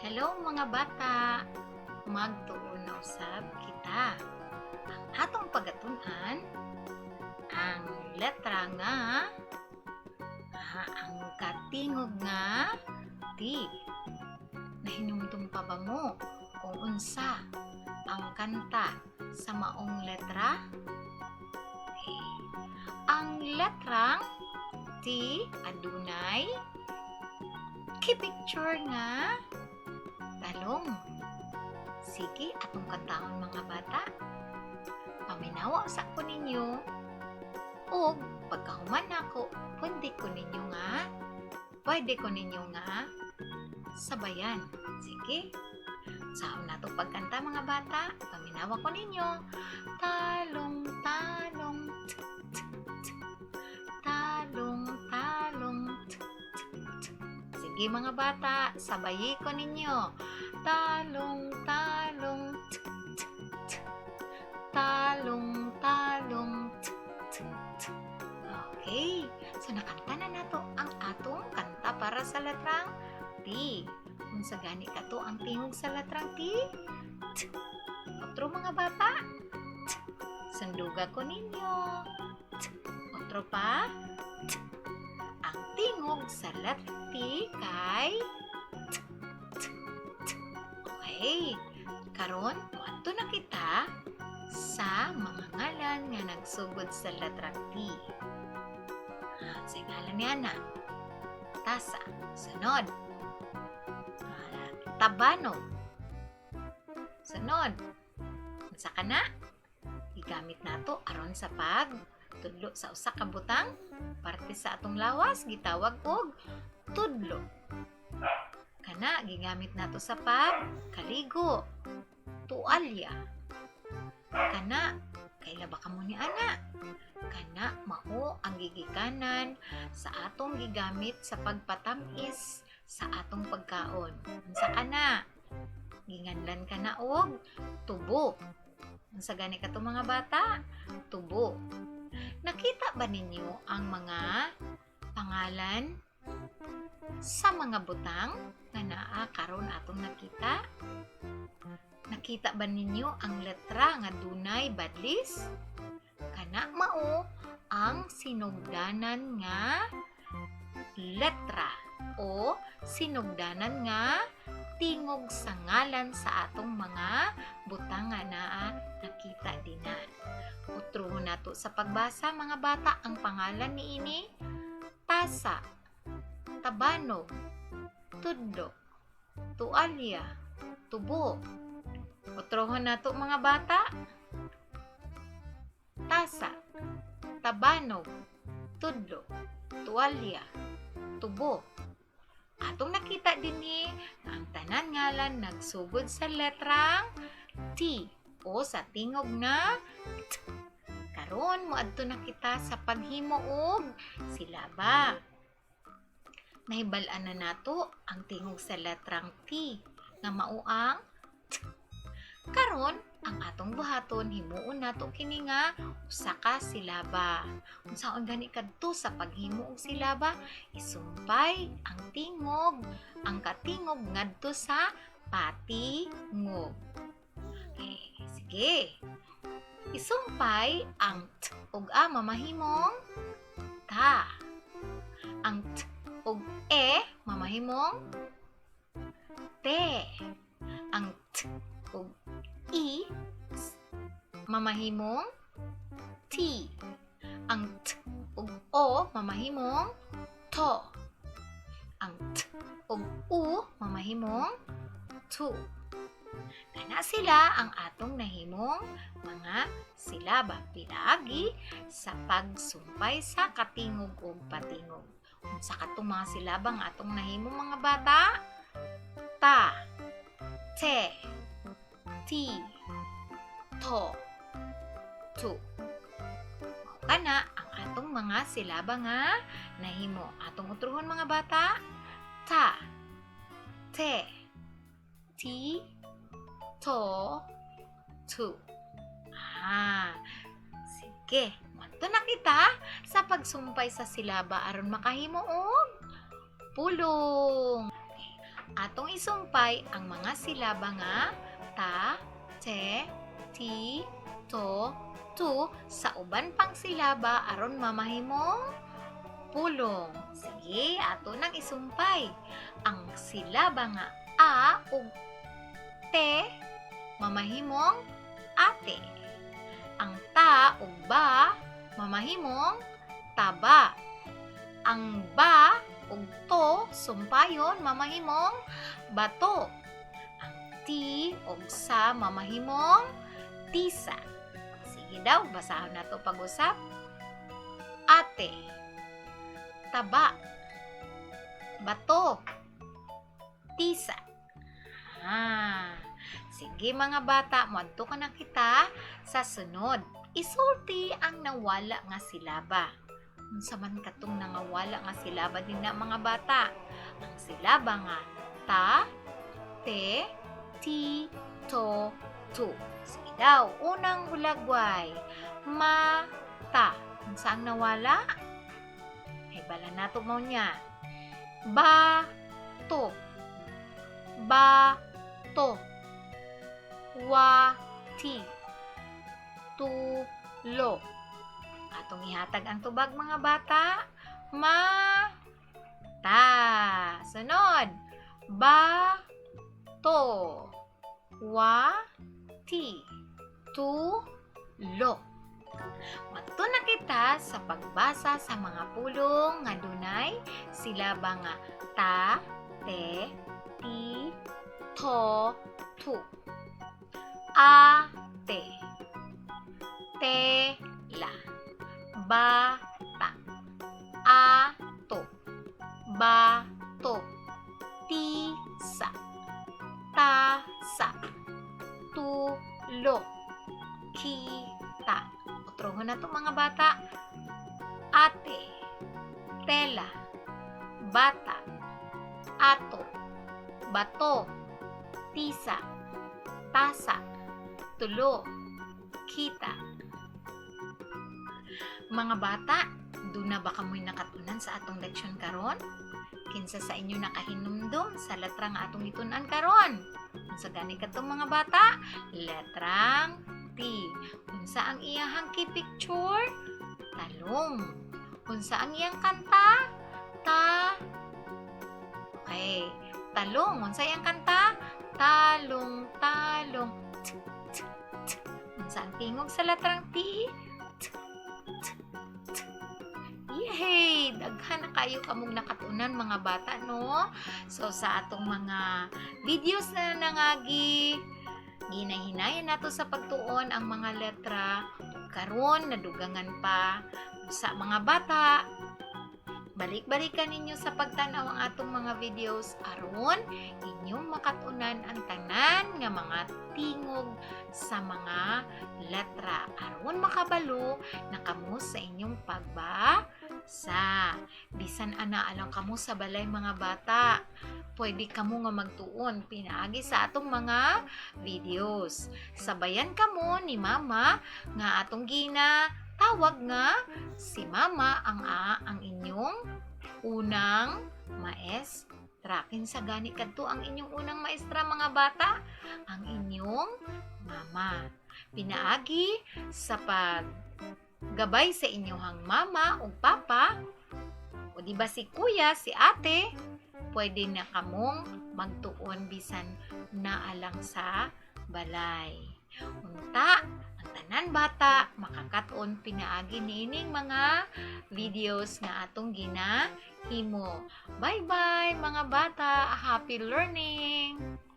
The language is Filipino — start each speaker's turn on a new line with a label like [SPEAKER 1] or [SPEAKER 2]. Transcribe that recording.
[SPEAKER 1] Hello mga bata! Magtuon na usab kita. Ang atong pagatunan ang letra nga ang katingog nga T. Nahinumdum pa ba mo kung unsa ang kanta sa maong letra? Okay. Ang letrang T adunay kipicture nga talong. Sige, atong kantaon mga bata. Paminawa sa ko ninyo. O pagkahuman ako, pwede ko ninyo nga sabayan. Sige. Saan na to pagkanta mga bata? Paminawa ko ninyo. Talong, talong, talong, talong. Sige mga bata, sabayi ko ninyo. Talong, talong, talong, talong. Okay, so nakanta na nato ang atong kanta para sa letrang T. Kung sa gani ka to ang tingog sa letrang T. Otro mga bata. Sanduga ko ninyo. Otro pa. Ang tingog sa letrang T kay Okay, karon moadto na kita sa mga ngalan nga nagsugod sa letrang T. Sa ngalan ni Ana, tasa, sunod. Tabano, sunod. Unsa ka na? Gigamit nato aron sa tudlo sa usa ka butang parte sa atong lawas gitawag og tudlo. Kana gigamit nato sa kaligo, tuwalya. Kana kaila ba kamo ni ana? Kana mao ang gigikanan sa atong gigamit sa pagpatamis sa atong pagkaon. Unsa kana? Ginganlan kana og tubo. Unsa gani kato mga bata? Tubo. Nakita ba ninyo ang mga pangalan sa mga butang nga naa karon atong nakita? Nakita ba ninyo ang letra nga dunay badlis? Kana mao ang sinugdanan nga letra o sinugdanan nga tingog sa ngalan sa atong mga butang nga naa nakita dinan. Utrohon nato sa pagbasa mga bata ang pangalan niini: tasa, tabano, tudlo, tuwalya, tubo. Utrohon nato mga bata: tasa, tabano, tudlo, tuwalya, tubo. Atong nakita dinhi nga ang tanan ngalan nagsugod sa letrang T o sa tingog nga T. Karon moadto na kita sa paghimo og silaba. Nahibal-an na nato ang tingog sa letrang T nga mao ang T. Karon ang atong buhaton himuon nato kini nga usa ka silaba. Unsaon gani kadto sa paghimo og silaba? Isumpay ang tingog, ang katingog ngadto sa patingog. Okay, sige. Isumpay ang T ug A mamahimong ta. Ang T ug E mamahimong te. Ang T ug I mamahimong T. Ang T ug O mamahimong to. Ang T ug U mamahimong tu. Kana sila ang atong nahimong mga silaba pinagi sa pagsumpay sa katingog ug patingog. Unsa katong mga silaba nga atong nahimong mga bata? Ta, te, ti, to, tu. Kana ang atong mga silaba nga nahimo. Atong utrohon mga bata: ta, te, ti, to, tu. Sige. Manto na kita sa pagsumpay sa silaba aron makahimo og pulong. atong isumpay ang mga silaba nga ta, te, ti, to, tu sa uban pang silaba aron mamahimong pulong. Sige, ato nang isumpay. Ang silaba nga a ug te mamahimong ate. Ang ta ug ba mamahimong taba. Ang ba ug to sumpayon mamahimong bato. Ang ti ug sa mamahimong tisa. Sige daw, basahon na to pag-usap. Ate, taba, bato, tisa. Sige mga bata, muadto ka na kita sa sunod. Isulti ang nawala nga silaba. Unsa man katong nangawala nga silaba din na mga bata? Ang silaba nga ta, te, ti, to, tu. Sige daw, unang hulagway. Mata. Unsa ang nawala? Ay bala nato mo niya. Bato. Bato. Wati. Tulo. Atong ihatag ang tubag mga bata. Mata. Sunod. Bato. Wati. Tulo. Mato na kita sa pagbasa sa mga pulong nga dunay silaba nga ta, te, ti, to, tu. Ate, tela, bata, ato, bato, tisa, tasa, tulo, kita. Utrohon na to mga bata. Ate, tela, bata, ato, bato, tisa, tasa, tulo, kita. Mga bata, doon na ba kamoy nakatunan sa atong leksyon karon? Kinsa sa inyo nakahinumdum sa letra nga atong itunan karon? Unsa gani kadtong mga bata? Letrang T. Unsa ang iyahang key picture? Talong. Unsa ang iyang kanta? Okay. Talong. Unsa iyang kanta? Talong, talong. Unsa ang tingog sa letrang T? Yay! Daghan na kayo kamong nakatunan mga bata, no? So, sa atong mga videos na nangagi, ginahinayan nato sa pagtuon ang mga letra. Karon nadugangan pa sa mga bata. Balik-balikan ninyo sa pagtanaw ang atong mga videos aron inyong makatunan ang tanan nga mga tingog sa mga letra aron makabalo na kamo sa inyong pagbasa. Bisan ana alang kamo sa balay mga bata, pwede kamo nga magtuon pinaagi sa atong mga videos. Sabayan kamo ni mama nga atong tawag nga si mama ang inyong unang maestra. Kinsa gani kadto ang inyong unang maestra mga bata? Ang inyong mama. Pinaagi sa paggabay sa inyong mama o papa, o di ba si kuya, si ate, pwede na kamong magtuon bisan na alang sa balay. Unta, ang tanan bata, makakaton pinaagi niining mga videos nga atong ginahimo. Bye-bye mga bata! Happy learning!